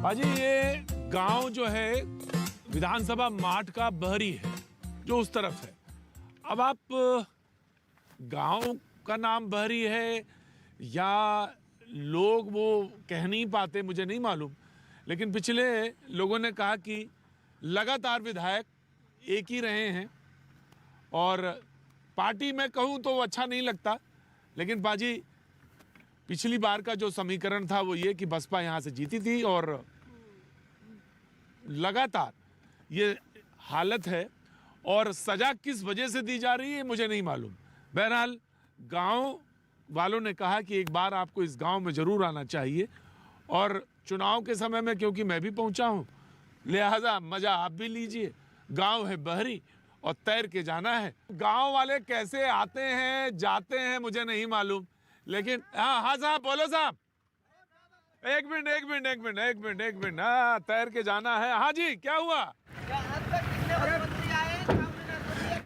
पाजी ये गांव जो है विधानसभा माठ का बहरी है जो उस तरफ है। अब आप गांव का नाम बहरी है या लोग वो कह नहीं पाते, मुझे नहीं मालूम, लेकिन पिछले लोगों ने कहा कि लगातार विधायक एक ही रहे हैं और पार्टी में कहूँ तो वो अच्छा नहीं लगता, लेकिन पाजी पिछली बार का जो समीकरण था वो ये कि बसपा यहाँ से जीती थी और लगातार ये हालत है और सजा किस वजह से दी जा रही है मुझे नहीं मालूम। बहरहाल गांव वालों ने कहा कि एक बार आपको इस गांव में ज़रूर आना चाहिए और चुनाव के समय में क्योंकि मैं भी पहुंचा हूं लिहाजा मज़ा आप भी लीजिए। गांव है बहरी और तैर के जाना है। गांव वाले कैसे आते हैं जाते हैं मुझे नहीं मालूम, लेकिन हाँ साहब बोलो साहब। एक मिनट हाँ तैर के जाना है। हाँ जी क्या हुआ?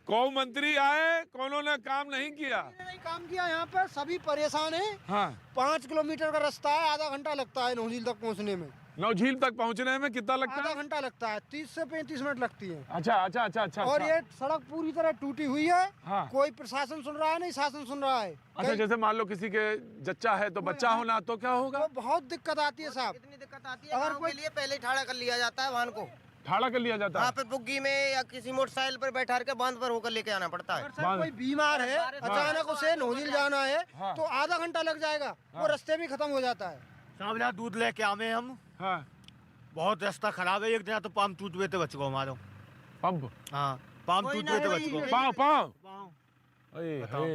कौन मंत्री आए, कौनों ने काम नहीं किया? काम किया यहाँ पे, सभी परेशान हैं। हाँ 5 किलोमीटर का रास्ता है, आधा घंटा लगता है नौझील तक पहुँचने में। नौझील तक पहुंचने में कितना लगता है? आधा घंटा लगता है, 30 से 35 मिनट लगती है। अच्छा। और ये सड़क पूरी तरह टूटी हुई है। हाँ। कोई प्रशासन सुन रहा है नहीं शासन सुन रहा है। अच्छा जैसे मान लो किसी के जच्चा है तो बच्चा होना तो क्या होगा? तो बहुत दिक्कत आती है साहब। कितनी दिक्कत आती है अगर कोई लिए पहले ठाड़ा कर लिया जाता है वाहन को, ठाड़ा कर लिया जाता वहाँ है। पे बुग्गी में या किसी मोटरसाइकिल पर बैठा के बांध पर होकर लेके आना पड़ता है। सर कोई बीमार है अचानक उसे नौझील जाना है तो आधा घंटा लग जाएगा, वो रास्ते में खत्म हो जाता है। साहब यहाँ दूध लेके आवे हम, हाँ बहुत रास्ता खराब है। एक दिन तो पंप टूट गए थे बच्चों को हमारे। पंप हाँ पंप टूट गए थे बच्चों को। पाँव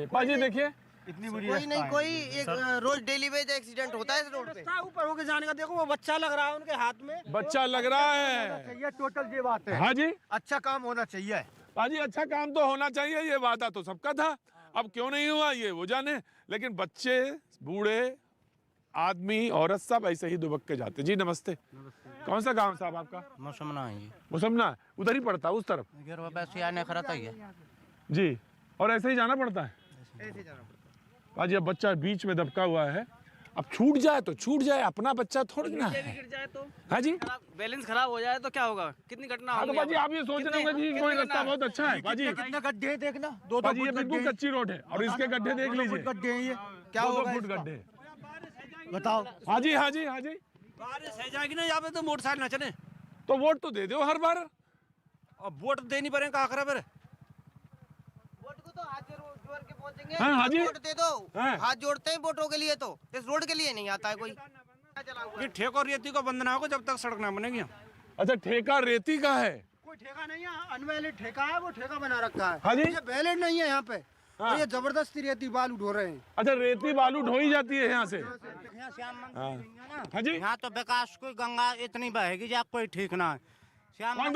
पाजी देखिए इतनी बुरी कोई नहीं कोई एक रोज डेली वेज एक्सीडेंट होता है इस रोड पे। रास्ता ऊपर होके जाने का, देखो वो बच्चा लग रहा है उनके हाथ में। बच्चा लग रहा है। ये टोटल ये बात है। हाँ जी अच्छा काम होना चाहिए। पाजी अच्छा काम तो होना चाहिए, ये वादा तो सबका था। अब क्यों नहीं हुआ ये वो जाने, लेकिन बच्चे बूढ़े आदमी औरत सब ऐसे ही दुबक के जाते। जी नमस्ते। कौन सा गांव साहब आपका? मौसमना है ये। मुसमना उधर ही पड़ता है उस तरफ वैसे आने खराता ही है जी, और ऐसे ही जाना पड़ता है। ऐसे जाना पड़ता आज अब बच्चा बीच में दबका हुआ है, अब छूट जाए तो छूट जाए, अपना बच्चा थोड़ी ना है। गिर जाए तो हाँ जी बैलेंस खराब हो जाए तो क्या होगा? कितनी घटना हाँ तो होगी? बाजी आप ये सोच रहे होंगे जी कोई रास्ता बहुत अच्छा है बाजी। कितने गड्ढे हैं देखना, 2 बाजी ये बिल्कुल कच्ची रोड है और इसके गड्ढे देख लीजिए, गड्ढे हैं ये। क्या 2 होगा फुट इसका? गड्ढे। बताओ। हाँ जी हाँ जी हाँ जी। बारिश है जाएगी ना यहाँ पे तो मोटरसाइकिल न चले। तो वोट तो दे दो हर बार। अब वोट देनी पड़ेगा कहाँ खराब है? वोट को तो हाथ जोड़ के पहुंचेंगे। हाँ, हाँ जी। वोट दे दो। हाँ। हाथ जोड़ते हैं वोटों के लिए, तो इस रोड के लिए नहीं आता है कोई। ये ठेका और रेती का बंधना होगा जब तक सड़क ना बनेगी। अच्छा ठेका रेती का है? कोई ठेका नहीं है, अनवैलिड ठेका है, वो ठेका बना रखा है। हाँ जी। ये वैलिड नहीं है यहाँ पे। हाँ। और ये जबरदस्ती रेती बालू ढो रहे हैं। अच्छा रेती बालू ढोई जाती है यहाँ से? हाँ जी। यहाँ तो विकास कोई गंगा इतनी बहेगी या कोई ठीक ना है। कौन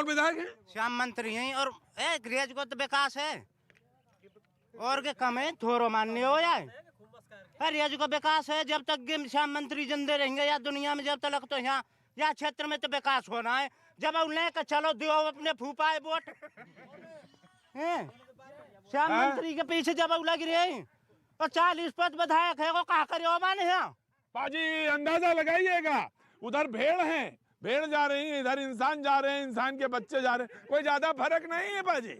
विधायक है? श्याम मंत्री हैं और गृहज को तो विकास है और के कम है थोरो मानने हो जाए। रियाज का विकास है, जब तक श्याम मंत्री जिंदे रहेंगे या दुनिया में जब तक तो यहाँ या क्षेत्र में तो विकास होना है। जब लेकर चलो दो अपने फूफा है वोट श्याम मंत्री के पीछे जब लग रहे और 40 पद विधायक है वो कहा करे माने यहाँ। पाजी अंदाजा लगाइएगा, उधर भेड़ है, भेड़ जा रही है, इधर इंसान जा रहे हैं, इंसान के बच्चे जा रहे हैं, कोई ज्यादा फर्क नहीं है पाजी,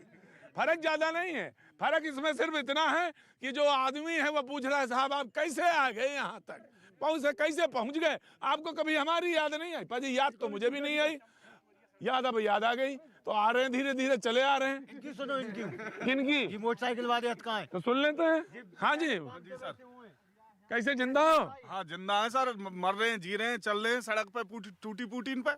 फर्क ज्यादा नहीं है। फर्क इसमें सिर्फ इतना है कि जो आदमी है वो पूछ रहा है साहब आप कैसे आ गए यहाँ तक, कैसे पहुंच गए? आपको कभी हमारी याद नहीं आई? पाजी याद तो मुझे भी नहीं आई, याद अब याद आ गई तो आ रहे हैं, धीरे धीरे चले आ रहे हैं। इनकी सुनो, इनकी किनकी? ये मोटरसाइकिल वाले कहाँ है? तो सुन लेते हैं। हाँ जी सर कैसे जिंदा हो? हाँ जिंदा है सर, मर रहे हैं, जी रहे हैं, चल रहे हैं सड़क पे टूटी फूटी इन पे।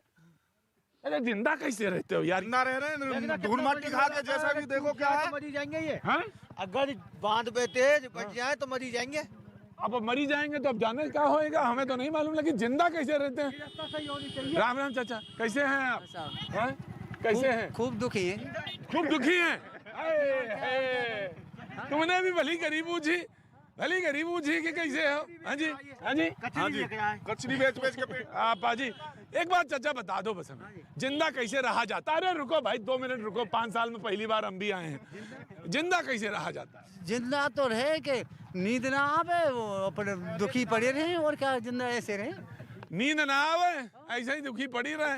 अरे जिंदा कैसे रहते हो यार? जिंदा रह रहे हैं धूल माटी खा के, जैसा भी देखो क्या है। मरी जाएंगे ये। हाँ अगर बांध पे तेज बच जाए तो मरी जाएंगे। अब मरी जाएंगे तो अब जाने क्या होएगा हमें तो नहीं मालूम, लेकिन जिंदा कैसे रहते हैं? राम राम चाचा, कैसे हैं आप? हैं? कैसे हैं? खूब दुखी है। खूब दुखी हैं? तुमने भी भली गरीब पूछी कि कैसे हो? हाँ जी हाँ जी हाँ जी कचरी बेच के पेट। पाजी एक बात चाचा बता दो बस हमें, जिंदा कैसे रहा जाता? अरे रुको भाई 2 मिनट रुको, 5 साल में पहली बार हम भी आए हैं। जिंदा कैसे रहा जाता? जिंदा तो रहे कि नींद ना आवे, वो अपने दुखी पड़े रहे और क्या जिंदा ऐसे रहे। नींद ना आवे, ऐसे ही दुखी पड़ी रहे।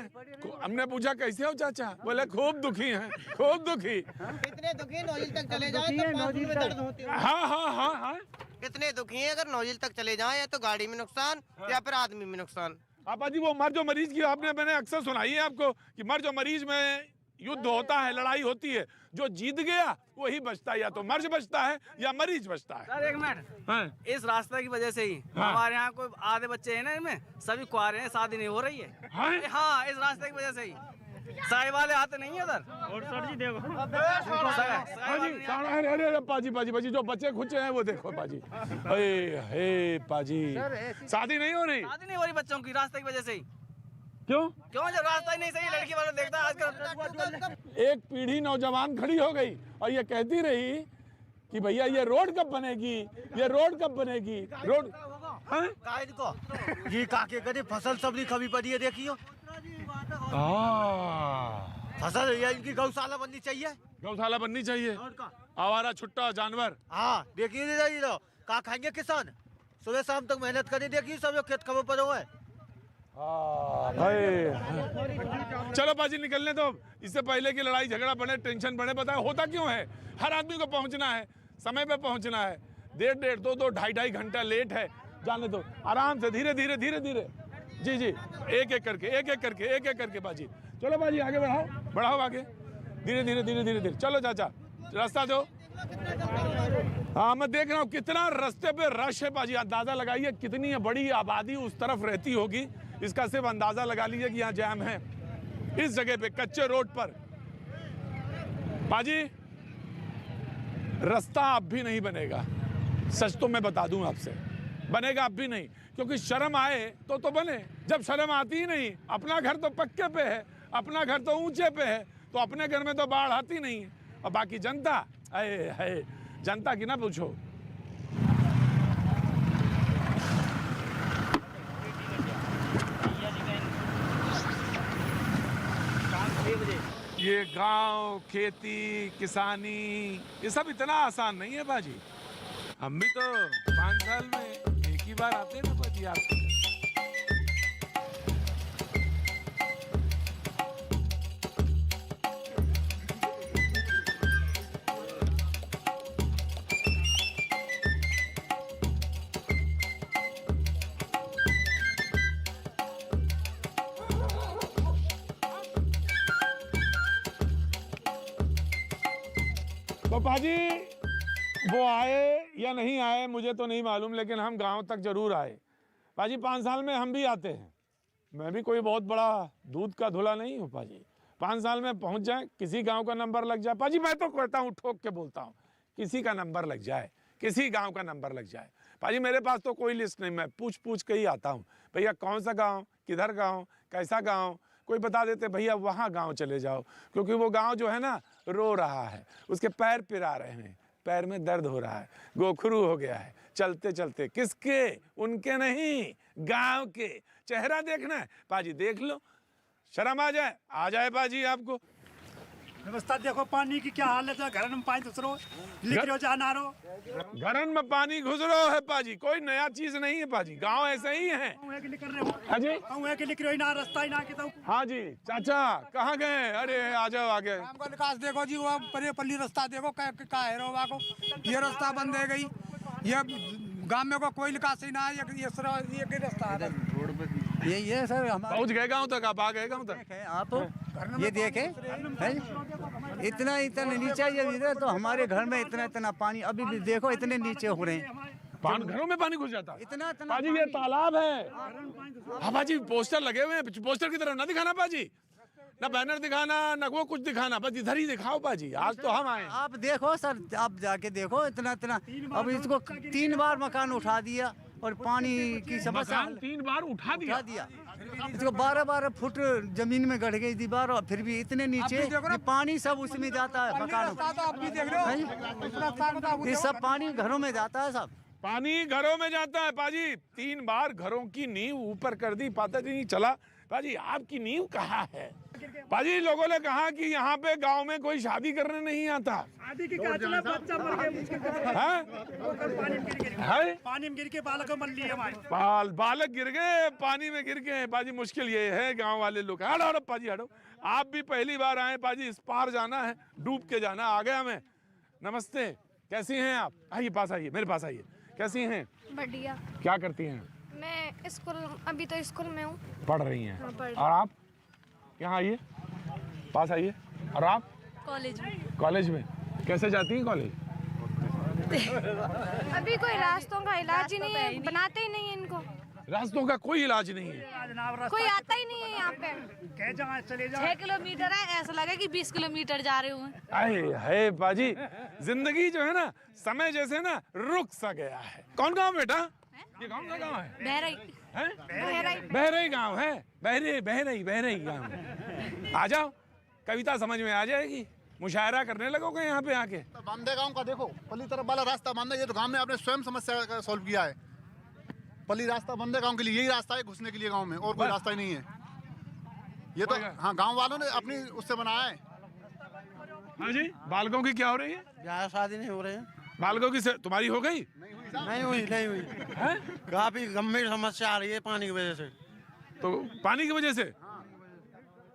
हमने पूछा कैसे हो चाचा, बोले खूब दुखी हैं, खूब दुखी। कितने दुखी हैं, नोजिल तक चले जाए तो पाँव में दर्द होती है। हाँ हाँ हाँ हाँ। कितने दुखी हैं, अगर नोजिल तक चले जाए या तो गाड़ी में नुकसान या फिर आदमी में नुकसान। आपा जी वो मर जो मरीज की आपने मैंने अक्सर सुनाई है आपको कि मर जो मरीज में युद्ध होता है, लड़ाई होती है, जो जीत गया वही बचता है, या तो मर्ज बचता है या मरीज बचता है। सर एक मिनट, हाँ। इस रास्ते की वजह से ही हाँ। हमारे यहाँ कोई आधे बच्चे हैं ना, इनमें सभी कुआरे हैं, शादी नहीं हो रही है। हाँ? हाँ, इस रास्ते की वजह से ही साई वाले आते नहीं है उधर। और सर जी देखो, हाँ जी, अरे अरे अरे पाजी पाजी पाजी जो बच्चे खुचे हैं वो देखो पाजी। हे पाजी, शादी नहीं हो रही। शादी नहीं हो रही बच्चों की रास्ते की वजह से ही। क्यों? क्यों, जब रास्ता ही नहीं सही, लड़की वाला देखता है आजकल। एक पीढ़ी नौजवान खड़ी हो गई और ये कहती रही कि भैया ये रोड कब बनेगी, ये रोड कब बनेगी, रोड। हाँ? काहे को ये काके करे फसल सब नहीं कभी पड़ी है, देखियो फसल है, इनकी गौशाला बननी चाहिए, गौशाला बननी चाहिए। आवारा छुट्टा जानवर। हाँ देखिए नहीं तो का खाएंगे किसान, सुबह शाम तक मेहनत करे, देखिए सब लोग खेत खबर पर हुए। चलो बाजी निकलने दो, इससे पहले की लड़ाई झगड़ा बने, टेंशन बने। बताए होता क्यों है? हर आदमी को पहुंचना है, समय पे पहुंचना है। 1.5 2 2.5 घंटा लेट है, जाने दो आराम से, धीरे धीरे धीरे धीरे। जी जी, एक एक करके बाजी। चलो बाजी आगे बढ़ाओ, बढ़ाओ आगे, धीरे धीरे धीरे धीरे धीरे। चलो चाचा रास्ता दो। हाँ मैं देख रहा हूँ कितना रास्ते पे रश है बाजी। अंदाजा लगाइए कितनी बड़ी आबादी उस तरफ रहती होगी, इसका सिर्फ अंदाजा लगा लीजिए कि यहाँ जैम है इस जगह पे, कच्चे रोड पर। बाजी रास्ता अब भी नहीं बनेगा, सच तो मैं बता दूं आपसे, बनेगा अब भी नहीं, क्योंकि शर्म आए तो बने। जब शर्म आती ही नहीं, अपना घर तो पक्के पे है, अपना घर तो ऊंचे पे है, तो अपने घर में तो बाढ़ आती नहीं है। और बाकी जनता, है जनता की ना पूछो। ये गांव, खेती, किसानी, ये सब इतना आसान नहीं है बाजी। हम भी तो 5 साल में एक ही बार आते हैं ना बाजी आपके। तो बाजी वो आए या नहीं आए मुझे तो नहीं मालूम, लेकिन हम गांव तक जरूर आए। बाजी 5 साल में हम भी आते हैं, मैं भी कोई बहुत बड़ा दूध का धुला नहीं हूँ पाजी। 5 साल में पहुँच जाए, किसी गांव का नंबर लग जाए पाजी, मैं तो कहता हूँ, ठोक के बोलता हूँ, किसी का नंबर लग जाए, किसी गाँव का नंबर लग जाए पाजी। मेरे पास तो कोई लिस्ट नहीं, मैं पूछ पूछ के ही आता हूँ, भैया कौन सा गाँव, किधर गाँव, कैसा गाँव। कोई बता देते भैया वहाँ गांव चले जाओ, क्योंकि वो गांव जो है ना रो रहा है, उसके पैर पिरा रहे हैं, पैर में दर्द हो रहा है, गोखरू हो गया है चलते चलते। किसके? उनके नहीं, गांव के। चेहरा देखना है पाजी, देख लो, शर्म आ जाए पाजी आपको। व्यवस्था देखो, पानी की क्या हालत है, घर में पानी घुस रो, लिख रहे हो जाना रो, घरन में पानी घुस रहा है पाजी, कोई नया चीज नहीं है पाजी, गांव ऐसे ही है। हाँ जी, लिख रहे हो ना रास्ता ही ना के तो। हाँ जी चाचा कहाँ गए? अरे आ जाओ आगे। गांव का विकास देखो जी, वो पल्ली रास्ता देखो का है रोवा को, ये रास्ता बंद है गई, ये गांव में को कोई विकास ही ना है, ये रास्ता है। यही है सर, हमारे पहुँच गए गाँव तक, आप आ गए गाँव तक? आप ये देखें, इतना नीचे ये तो हमारे घर में इतना पानी अभी भी देखो, इतने नीचे हो रहे हैं, घरों में पानी घुस जाता है। इतना पाजी ये तालाब है। हाँ बाजी पोस्टर लगे हुए हैं, पोस्टर की तरफ ना दिखाना पाजी, ना बैनर दिखाना, ना वो कुछ दिखाना, बस इधर ही दिखाओ पाजी। आज तो हम आए। आप देखो सर, आप जाके देखो, इतना अब इसको 3 बार मकान उठा दिया और पानी की समस्या 3 बार उठा दिया। इसको 12 फुट जमीन में गढ़ गई दीवार, और फिर भी इतने नीचे ये पानी सब उसमें जाता है, मकान ये सब पानी घरों में जाता है, सब पानी घरों में जाता है पाजी। 3 बार घरों की नींव ऊपर कर दी, पता नहीं चला पाजी आपकी नींव कहाँ है। पाजी लोगों ने कहा कि यहाँ पे गांव में कोई शादी करने नहीं आता। शादी की क्या चला, बच्चा मर गया मुश्किल से। हैं? है? पानी में गिर के बालक मर लिए हमारे। बालक गिर गए, पानी में गिर गए। पाजी मुश्किल ये है, गांव वाले लोग। हटो हटो पाजी हटो। आप भी पहली बार आए पाजी, इस पार जाना है, डूब के जाना। आ गया मैं। नमस्ते, कैसी हैं आप? आइए पास आइए, मेरे पास आइए। कैसी हैं? बढ़िया। क्या करती हैं? मैं स्कूल, अभी तो स्कूल में हूँ। पढ़ रही हैं? हाँ, पढ़ रही। और आप? यहाँ आइए, पास आइए। और आप? कॉलेज में। कॉलेज में? कैसे जाती हैं कॉलेज? अभी कोई रास्तों का इलाज ही नहीं है, बनाते ही नहीं है इनको। रास्तों का कोई इलाज नहीं है, कोई आता ही नहीं है यहाँ पे। कह जाए चले जाओ। 6 किलोमीटर है, ऐसा लगे कि 20 किलोमीटर जा रहे हुए। अरे है बाजी, जिंदगी जो है ना समय जैसे ना रुक सा गया है। कौन गांव बेटा? ये कौन सा गांव है? बहराई। बहरई गांव है। बहरई गांव। आ जाओ, कविता समझ में आ जाएगी। मुशायरा करने लगोगे यहाँ पे आके। बांदे गांव का देखो, पल्ली तरफ वाला रास्ता बांधा, ये तो गांव में आपने स्वयं समस्या सॉल्व किया है। पल्ली रास्ता बांदे गांव के लिए यही रास्ता है घुसने के लिए गांव में, और कोई रास्ता ही नहीं है। ये तो हाँ गांव वालों ने अपनी उससे बनाया है। हाँ जी, बालकों की क्या हो रही है? ब्याह शादी नहीं हो रहे हैं। बालकों की तुम्हारी हो गई? नहीं हुई। काफी गंभीर समस्या आ रही है पानी की वजह से। तो पानी की वजह से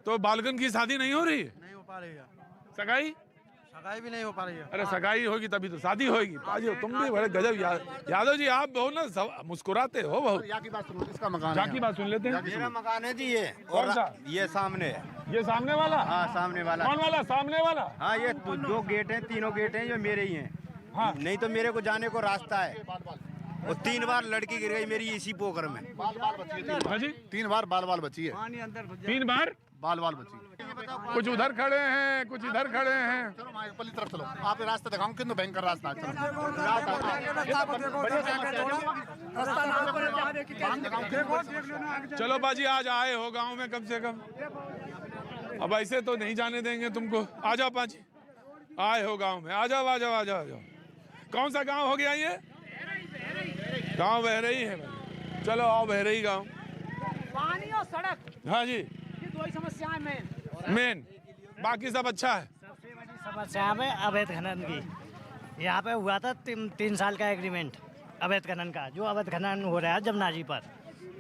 तो बालकन की शादी नहीं हो रही है? नहीं हो पा रही है। सगाई भी नहीं हो पा रही है। अरे सगाई होगी तभी तो शादी होगी। पाजी तुम भी बड़े गजब यादव जी, आप बहुत ना मुस्कुराते हो बहुत। यहाँ की बात सुनो, इसका मकान यहाँ की बात सुन लेते हैं। मेरा मकान है जी ये। कौन सा? ये सामने है। ये सामने वाला? हाँ सामने वाला। कौन वाला? सामने वाला? हाँ ये दो गेट हैं, तीनों गेट हैं, ये मेरे ही हैं। हाँ। नहीं तो मेरे को जाने को रास्ता है। और 3 बार लड़की गिर गई मेरी इसी पोखर में। हाँ जी, 3 बार बाल बची है। 3 बार बाल बची। कुछ उधर खड़े हैं, कुछ इधर खड़े हैं। चलो पल्ली तरफ चलो, आप रास्ता दिखाऊं, कितना भयंकर रास्ता है। चलो बाजी, आज आए हो गांव में कम से कम, अब ऐसे तो नहीं जाने देंगे तुमको। आ जाओ पाजी, आए हो गांव में, आ जाओ आ जाओ आ जाओ आ जाओ। कौन सा गांव हो गया ये? गांव बहरई है। चलो आओ बहरई गांव। पानी और सड़क, हाँ जी, ये 2 ही समस्याएं मेन, बाकी सब अच्छा है। सबसे बड़ी समस्या है अवैध खनन की। यहाँ पे हुआ था 3 साल का एग्रीमेंट अवैध खनन का, जो अवैध खनन हो रहा है जमुना जी पर।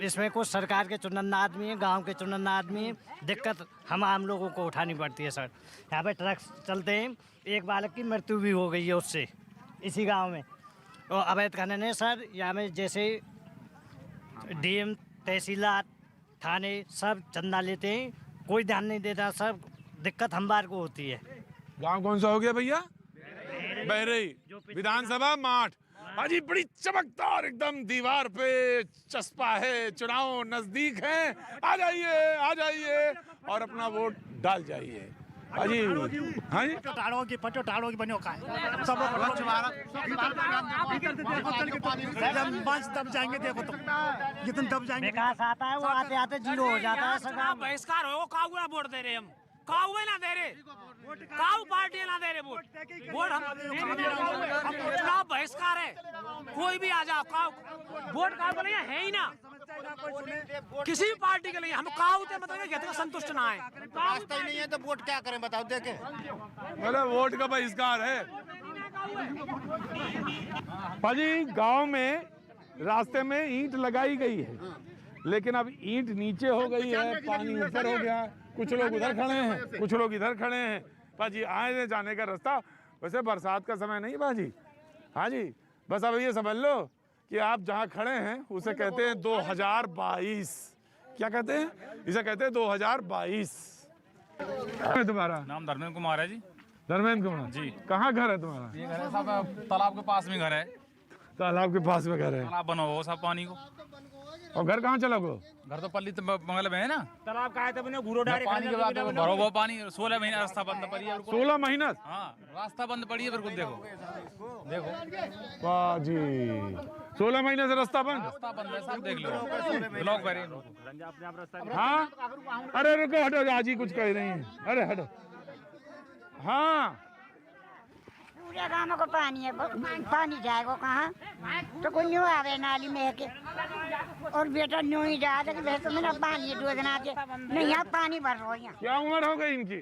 इसमें कुछ सरकार के चुनिंदा आदमी है, गांव के चुनिंदा आदमी है। दिक्कत हम आम लोगों को उठानी पड़ती है सर। यहाँ पे ट्रक चलते हैं, एक बालक की मृत्यु भी हो गई है उससे, इसी गांव में। और अवैध खनन है सर। यहाँ में जैसे डीएम, तहसीलदार, थाने सब चंदा लेते हैं, कोई ध्यान नहीं देता सर। दिक्कत हम बार को होती है। गांव कौन सा हो गया भैया? बहरई, विधानसभा माठ। हाजी बड़ी चमकदार एकदम दीवार पे चस्पा है, चुनाव नजदीक है। आ जाइए और अपना वोट डाल जाइए। हाजी हाँ जी, पटो की बनो का है। सब दब जाएंगे, देखो तुम कितने दब जाएंगे। विकास आता है वो आते आते जीरो हो जाता है सर। बहिष्कार हो, काऊ वोट दे रहे हम, काऊ ना दे रहे, काऊ पार्टी ना दे रहे वोट हम चुनाव बहिष्कार है। कोई भी आ जाओ, काऊ वोट काऊ के लिए है ही ना, किसी भी पार्टी के लिए। हम काऊ थे मतलब संतुष्ट ना है, रास्ता ही नहीं है तो वोट क्या करें बताओ। देखे मतलब वोट का बहिष्कार है। भाजी गांव में रास्ते में ईंट लगाई गई है, लेकिन अब ईंट नीचे हो गई है, पानी ऊपर हो गया। कुछ लोग उधर खड़े हैं, कुछ लोग इधर खड़े हैं। भाजी आने जाने का रास्ता, वैसे बरसात का समय नहीं भाजी। हाँ जी, बस अब ये समझ लो कि आप जहाँ खड़े हैं उसे कहते हैं 2022। क्या कहते हैं? इसे कहते हैं 2022। तुम्हारा नाम धर्मेंद्र कुमार है जी। धर्मेंद्र कुमार जी, कहाँ घर है तुम्हारा? ये घर है साहब तालाब के पास में घर है। तालाब के पास में घर है। तालाब बना हुआ साहब पानी को। और घर कहाँ चला गो? घर तो पल्ली बंगल में है ना। तालाब का है तो बने घूरो डायरेक्ट पानी के बाद भरो हुआ पानी। 16 महीना रास्ता बंद पड़ी है। 16 महीना? हाँ रास्ता बंद पड़ी है। बिल्कुल देखो वाह जी, 16 महीने से रास्ता बंद। रास्ता बंद है साहब, देख लो ब्लॉक करे। हाँ अरे रुको, हटो, आजी कुछ कह रही हैं। अरे हटो। हाँ पूरे गाँव को पानी है, पानी जाएगा कहाँ? तो कोई न्यू आवे नाली में के और बेटा न्यू ही जा रहे कि तो मेरा पानी दो दिन आके नहीं यहाँ पानी भर रहा है यहाँ। क्या उम्र हो गई इनकी?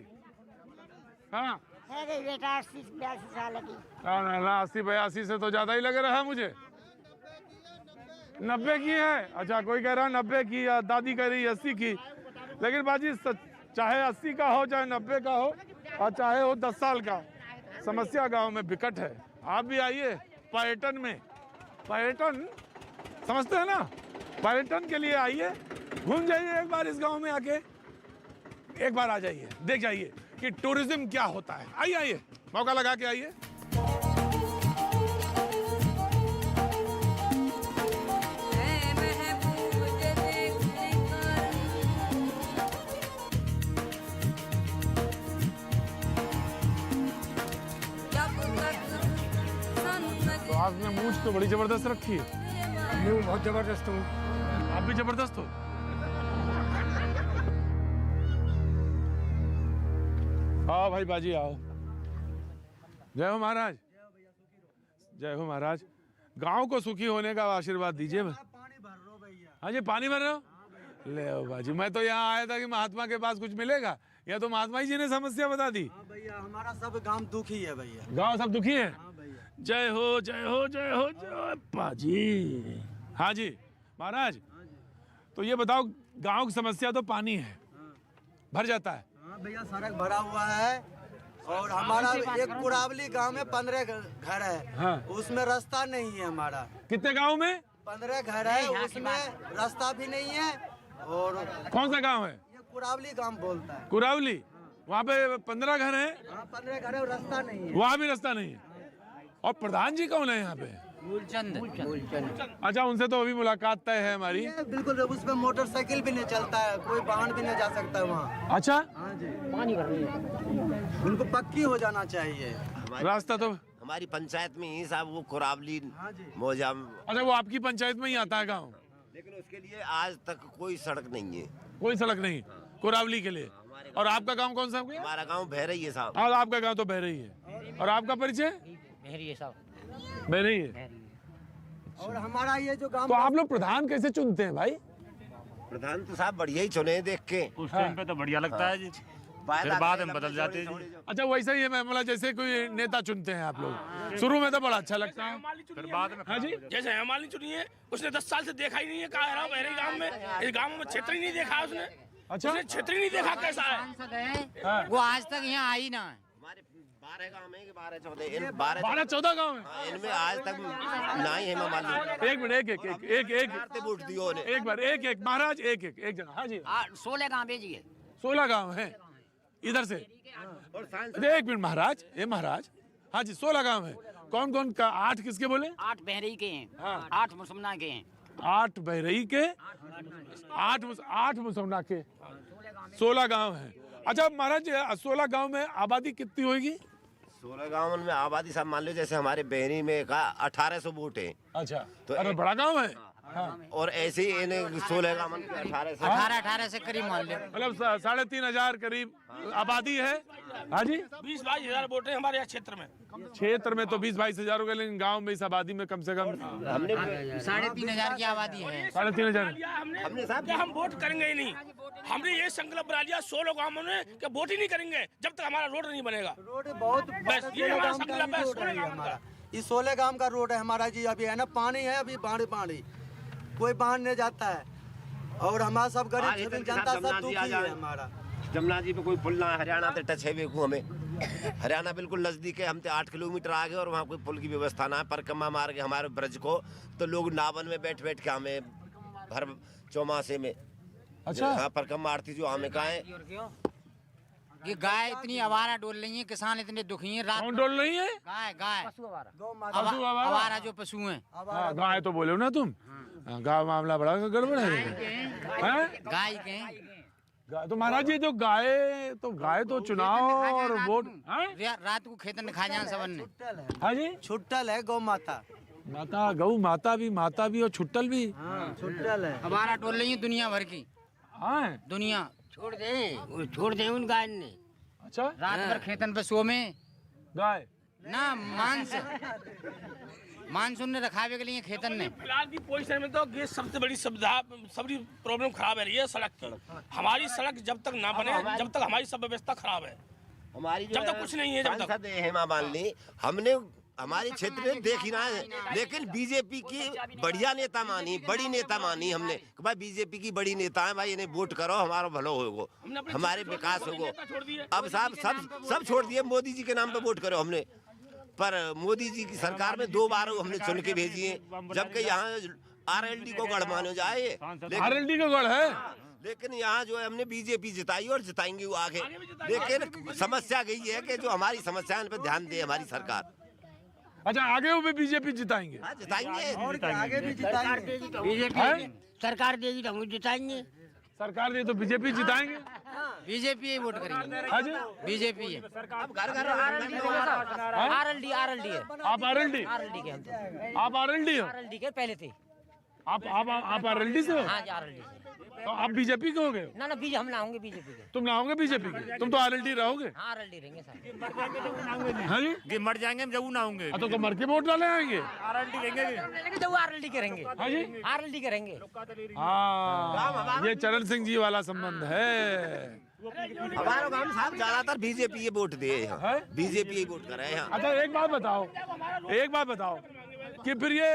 हाँ है गई बेटा 80-82 साल की। 80-82 से तो ज्यादा ही लग रहा है मुझे। 90 की है? अच्छा, कोई कह रहा है 90 की, या दादी कह रही 80 की। लेकिन बाजी चाहे 80 का हो, चाहे 90 का हो, और चाहे हो 10 साल का, समस्या गांव में विकट है। आप भी आइए पर्यटन में, पर्यटन समझते हैं ना, पर्यटन के लिए आइए, घूम जाइए एक बार इस गांव में आके, एक बार आ जाइए, देख जाइए कि टूरिज्म क्या होता है। आइए आइए, मौका लगा के आइए। तो आपने मूंछ तो बड़ी जबरदस्त रखी है। मूंछ बहुत जबरदस्त हूँ। आप भी जबरदस्त हो। आओ भाई बाजी आओ। जय हो महाराज, जय हो महाराज। गांव को सुखी होने का आशीर्वाद दीजिए। हाँ जी, पानी भर रहे हो? ले आओ बाजी, मैं तो यहाँ आया था कि महात्मा के पास कुछ मिलेगा, या तो महात्मा जी ने समस्या बता दी। भैया हमारा सब गांव दुखी है भैया। गांव सब दुखी है? जय हो जय हो जय हो जय बाजी। हाँ जी महाराज, तो ये बताओ, गांव की समस्या तो पानी है, भर जाता है। हाँ भैया, सड़क भरा हुआ है और हमारा एक कुरावली गांव में 15 घर है। हाँ। उसमें रास्ता नहीं है हमारा। कितने गांव में? 15 घर है, उसमें रास्ता भी नहीं है। और कौन सा गांव है? ये कुरावली गांव बोलता है। कुरावली, वहाँ पे 15 घर हैं? हाँ, 15 घर है और रास्ता नहीं है। वहाँ भी रास्ता नहीं है। और प्रधान जी कौन है यहाँ पे? मूलचंद। अच्छा, उनसे तो अभी मुलाकात तय है हमारी। बिल्कुल, उसमें मोटरसाइकिल भी नहीं चलता है, कोई वाहन भी नहीं जा सकता है वहाँ। अच्छा, हाँ जी, पानी भर रही है, उनको पक्की हो जाना चाहिए रास्ता। तो हमारी पंचायत में ही साहब वो कुरावली मौजा। अच्छा, वो आपकी पंचायत में ही आता है गाँव? लेकिन उसके लिए आज तक कोई सड़क नहीं है। कोई सड़क नहीं कुरावली के लिए। और आपका गांव कौन सा? हमारा गांव बहरई है साहब। हाँ, आपका गांव तो बहरई है। और आपका परिचय? बहरई है साहब। बहरई है। और हमारा ये जो गांव, तो आप लोग प्रधान कैसे चुनते हैं भाई? प्रधान तो साहब बढ़िया ही चुने देख के। उस टाइम पे तो बढ़िया लगता है जी, फिर बाद में बदल जाते हैं जी। अच्छा, वैसा ही है मामला, जैसे कोई नेता चुनते हैं आप लोग, शुरू में तो बड़ा अच्छा लगता है, फिर बाद में। हाँ जी, जैसे हेमाली चुनी है, उसने 10 साल से देखा ही नहीं है। कहा है बहरी गांव में, इस गांव में क्षेत्र ही नहीं देखा उसने। अच्छा, उसने क्षेत्र ही नहीं देखा कैसा है। वो आज तक यहाँ आई ना है। हमारे 12 गाँव में 12-14 गाँव है, इनमें आज तक नहीं है मालूम। एक मिनट, एक वोट दियो ने। एक बार एक महाराज, एक जना। हाँ जी, 16 गाँव भेजिए। 16 गाँव है इधर से। एक मिनट महाराज, महाराज, हाँ जी, 16 गाँव है। कौन कौन का? 8 किसके बोले? 8 बहरई के हैं। हाँ। 8 मुसलमान के हैं। 8 बहरई के, 8 मुसलमान के, 16 गांव हैं। अच्छा महाराज, 16 गांव में आबादी कितनी होगी? 16 गाँव में आबादी साहब मान लो जैसे हमारे बहरी में का 1800 वोट है। अच्छा, तो अरे बड़ा गांव है। हाँ। और ऐसे ही इन्हें 16 गाँव में 18 से करीब मान लो, मतलब 3,500 करीब आबादी है। हाँ जी, 20-22 हजार वोट है हमारे यहाँ क्षेत्र में। क्षेत्र में तो 20-22 हजार हो गए, लेकिन गाँव में इस आबादी में कम से कम 3,500 की आबादी है। 3,500। हमने साहब हम वोट करेंगे ही नहीं। हमने ये संकल्प बना लिया 16 गाँवों ने कि वोट ही नहीं करेंगे जब तक हमारा रोड नहीं बनेगा। रोड बहुत, बस ये हमारा संकल्प है 16 गाँव का। ये 16 गाँव का रोड है हमारा जी। अभी है ना, पानी है, अभी पानी कोई बाहर नहीं जाता है। और हमारा सब गरीब जनता सब दुखी है हमारा। जमुना जी पे कोई पुल ना, हरियाणा से टच है बेकू हमें। हरियाणा बिल्कुल नजदीक है, हम तो 8 किलोमीटर आगे और वहाँ कोई पुल की व्यवस्था ना है। परिक्रमा मार के हमारे ब्रज को तो लोग नावन में बैठ के हमें भर चौमासे में। अच्छा, हाँ, परिक्रमा आरती जो हमें कहा है। ये गाय इतनी आवारा डोल रही है, किसान इतने दुखी हैं। रात डोल रही है? गाय आवारा जो पशु हैं। गाय तो बोले ना तुम। गाय मामला बड़ा गड़बड़ है। गाय के तो महाराज ये जो गाय तो चुनाव और वोट रात को खेतन में खा जाए सबन ने। हाँ जी, छुट्टल है गौ माता। गौ माता भी और छुट्टल भी। छुट्टल है, आवारा डोल रही है दुनिया भर की। हाँ, दुनिया छोड़ दे उन गाय ने। अच्छा, रात भर खेतन पे सो में गाय ना मानसून ने रखावे के लिए खेतन ने फिलहाल की पोजीशन में तो ये सबसे बड़ी सबरी प्रॉब्लम खराब है, ये सड़क की। हमारी सड़क जब तक ना बने, जब तक हमारी सब व्यवस्था खराब है, हमारी जब तक कुछ नहीं है, जब तक हेमा मालिनी हमने हमारे क्षेत्र में देख ही ना है, लेकिन बीजेपी की बढ़िया नेता मानी, बड़ी नेता मानी हमने कि भाई बीजेपी की बड़ी नेता है भाई, इन्हें वोट करो, हमारा भलो होगो, हमारे विकास होगो। अब साहब सब छोड़ दिए, मोदी जी के नाम पे वोट करो हमने। पर मोदी जी की सरकार में 2 बार हमने चुन के भेजी है, जबकि यहाँ RLD को गढ़ मानो जाए, RLD का गढ़ है, लेकिन यहाँ जो है हमने बीजेपी जिताई और जिताएंगे वो आगे। लेकिन समस्या यही है कि जो हमारी समस्या पर ध्यान दे हमारी सरकार। अच्छा, आगे वो भी बीजेपी जिताएंगे? हाँ, जिताएंगे और आगे भी जिताएंगे। बीजेपी सरकार देगी तो हम जिताएंगे। सरकार दे तो बीजेपी जिताएंगे? बीजेपी ही वोट करेंगे। हाँ जी, बीजेपी है। अब घर RLD है। आप RLD? RLD के हम तो। आप RLD हो? RLD के पहले थे। आप RLD से हो? हाँ जी, RLD से। तो आप बीजेपी के हो गए? ना बीजेपी हम ना होंगे बीजेपी के। तुम ना होंगे बीजेपी के? तुम तो RLD रहोगे? हाँ, RLD रहेंगे सर। हाँ जी, मर जाएंगे हम जब ना होंगे तो मर के वोट डाले आएंगे? RLD लेकिन तो वो RLD के रहेंगे। हाँ जी, RLD के रहेंगे। हाँ, ये चरण सिंह जी वाला संबंध है। हमारा गांव साहब ज्यादातर बीजेपी ये वोट दिए हैं, बीजेपी वोट कर रहे हैं। अच्छा, एक बात बताओ कि फिर ये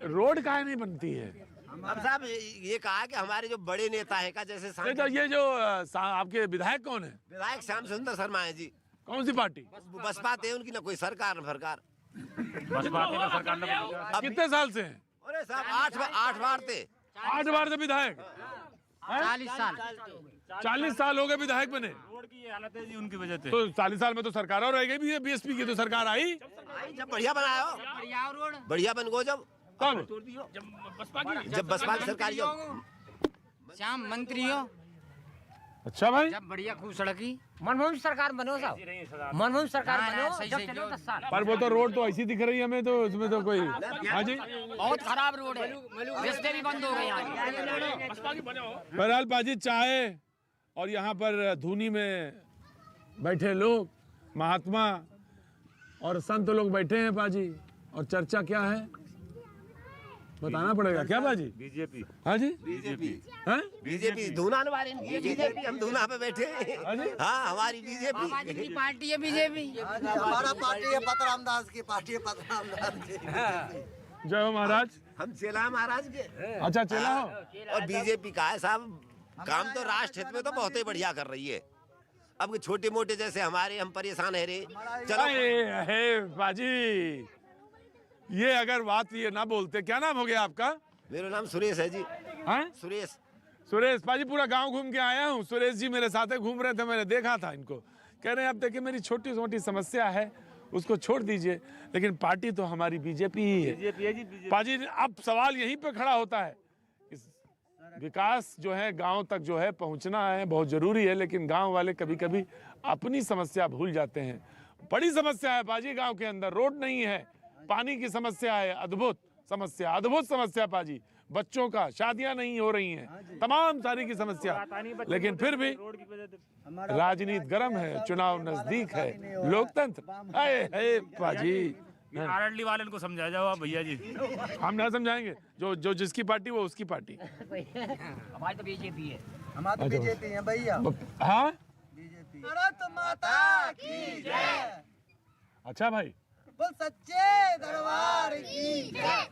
रोड काहे नहीं बनती है? अब साहब ये कहा कि हमारे जो बड़े नेता है का जैसे तो ये जो आपके विधायक कौन है? विधायक श्याम सुंदर शर्मा है जी। कौन सी पार्टी? बसपा थे उनकी, ना कोई सरकार न फरकार। कितने साल से हैं? अरे साहब 8 बार थे। 8 बार से विधायक? 40 साल हो गए विधायक बने। रोड की हालत है जी उनकी वजह से। तो 40 साल में तो सरकार और रह गई भी है, BSP की तो सरकार आई जब बढ़िया बनाया हो, बढ़िया बन गो जब जब बसपा की सरकार जो श्याम मंत्री हो। अच्छा भाई, जब बढ़िया खूब सड़की मनमोहन सरकार बनो साहब, मनमोहन सरकार बनो जब चलो 10 साल। पर वो तो रोड तो ऐसी दिख रही है हमें, तो उसमें तो कोई। हाँ जी, बहुत खराब रोड है, रास्ते भी बंद हो गए यहाँ। बहरहाल पाजी, चाय और यहाँ पर धूनी में बैठे लोग, महात्मा और संत लोग बैठे हैं पाजी, और चर्चा क्या है बताना पड़ेगा क्या बाजी? बीजेपी। हाँ जी, बीजेपी धूना बीजेपी, हम धूना पे बैठे। हाँ, हमारी बीजेपी पार्टी है। बीजेपी हमारा पार्टी है पतराम दास की पार्टी है, पतराम दास की। जय हो महाराज। हम चेला महाराज के। अच्छा, चेला हो। और बीजेपी का है साहब, काम तो राष्ट्र हित में तो बहुत ही बढ़िया कर रही है। अब छोटे मोटे जैसे हमारे, हम परेशान है रे। चलो हे बाजी, ये अगर बात ये ना बोलते। क्या नाम हो गया आपका? मेरा नाम सुरेश है जी। हाँ, सुरेश पाजी, पूरा गांव घूम के आया हूँ। सुरेश जी मेरे साथ घूम रहे थे, मैंने देखा था इनको। कह रहे हैं अब देखिए मेरी छोटी मोटी समस्या है, उसको छोड़ दीजिए, लेकिन पार्टी तो हमारी बीजेपी ही है। पाजी, अब सवाल यहीं पे खड़ा होता है, विकास जो है गांव तक जो है पहुंचना है, बहुत जरूरी है, लेकिन गांव वाले कभी कभी अपनी समस्या भूल जाते हैं। बड़ी समस्या है पाजी गांव के अंदर, रोड नहीं है, पानी की समस्या है, अद्भुत समस्या पाजी, बच्चों का शादियां नहीं हो रही हैं, तमाम सारी की समस्या। लेकिन फिर भी राजनीति गर्म है, चुनाव नजदीक है, लोकतंत्र है पाजी। RLD वाले को समझा जाओ भैया जी। हम ना समझाएंगे, जो जिसकी पार्टी वो उसकी पार्टी। हमारी तो बीजेपी है। हमारी तो बीजेपी है भैया। हाँ, बीजेपी। भारत माता की जय। अच्छा भाई, बोल सच्चे दरबार की जय।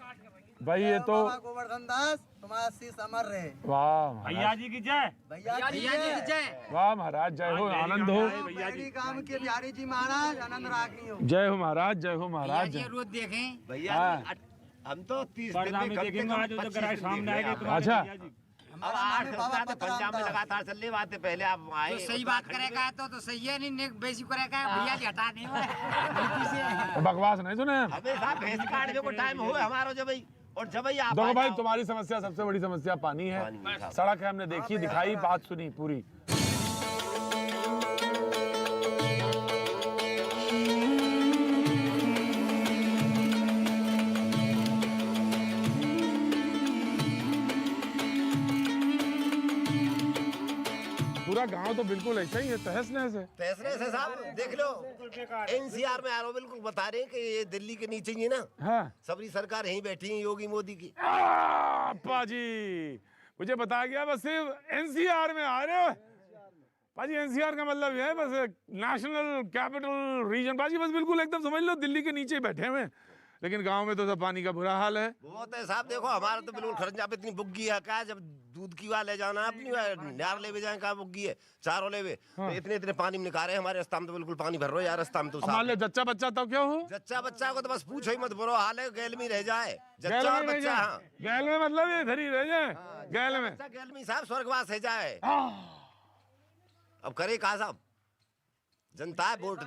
भाई ये तो गोवर्धन दास तुम्हारा शीश अमर रहे। वाह भैया जी की जय। भैया जी की जय। वाह महाराज, जय हो, आनंद हो। काम के बिहारी जी महाराज आनंद राखी हो। जय हो महाराज, जय हो महाराज। रोज देखें भैया, हम तो 30 दिन में सामने आएगा। अच्छा, अब 8 सप्ताह तो पंजाब में लगातार चल रही बात है। पहले आप आए तो सही बात करेगा तो सही है, नहीं बेसी करेगा भैया जी हटा नहीं। बकवास नहीं सुने हमें साहब, भैंस काटने को टाइम हुआ हमारा जब भाई, और जब भाई आप देखो भाई, तुम्हारी समस्या सबसे बड़ी समस्या पानी है, सड़क है, हमने देखी, दिखाई, बात सुनी पूरी। पूरा गांव तो बिल्कुल ऐसा ही है, तहस नहस है। तहस नहस है साहब, देख लो एनसीआर में आ रहा हूँ, बिल्कुल बता रहे हैं कि ये दिल्ली के नीचे ही है ना। हाँ। सबरी सरकार यहीं बैठी है योगी मोदी की। पाजी मुझे बताया गया बस सिर्फ एनसीआर में आ रहे हो। पाजी एनसीआर का मतलब ये है बस नेशनल कैपिटल रीजन। पाजी बस बिल्कुल एकदम समझ लो दिल्ली के नीचे बैठे हुए, लेकिन गांव में तो सब पानी का बुरा हाल है। बहुत है साहब, देखो हमारा तो बिल्कुल खरंजा पे इतनी बुग्गी है क्या, जब दूध की वाले जाना अपनी नार ले जाए कहाँ बुग्गी है, चारों ले तो इतने इतने पानी में निकाले हमारे रास्ता में तो बिल्कुल पानी भर रहा है यार रास्ता में तो। जच्चा बच्चा तो क्या हो, जच्चा बच्चा को तो बस पूछो ही मत, बुरा हाल है, गैल में रह जाए जच्चा और बच्चा। हाँ गैल में मतलब ये इधर ही रह जाए, गैल में गैल में साहब स्वर्गवास है जाए। अब करे कहा साहब, जनता है वोट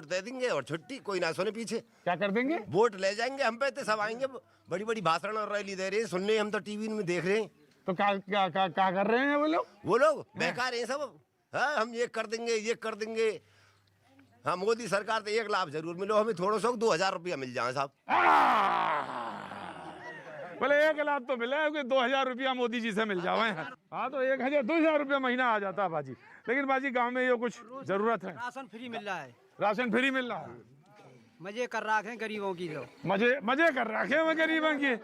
दे देंगे और छुट्टी, कोई ना सुने पीछे। क्या कर देंगे, वोट ले जाएंगे हम पे, तो सब आएंगे बड़ी बड़ी भाषण और रैली दे रहे हैं, सुन रहे हम तो टीवी में देख रहे हैं। तो क्या कर रहे हैं वो लोग बेकार हैं सब। हाँ हम ये कर देंगे। हाँ मोदी सरकार तो एक लाभ जरूर मिलो हमें, थोड़ा सा 2000 रुपया मिल जाए साहब। बोले 1 लाख तो मिला है, 2000 रुपया मोदी जी से मिल जावे। हाँ तो 1000-2000 रुपया महीना आ जाता है बाजी। लेकिन बाजी गांव में ये कुछ जरूरत है, राशन फ्री मिल रहा है, राशन फ्री मिल रहा है, मजे कर रखे हैं गरीबों की, लोग मजे कर रखे हैं गरीबों की।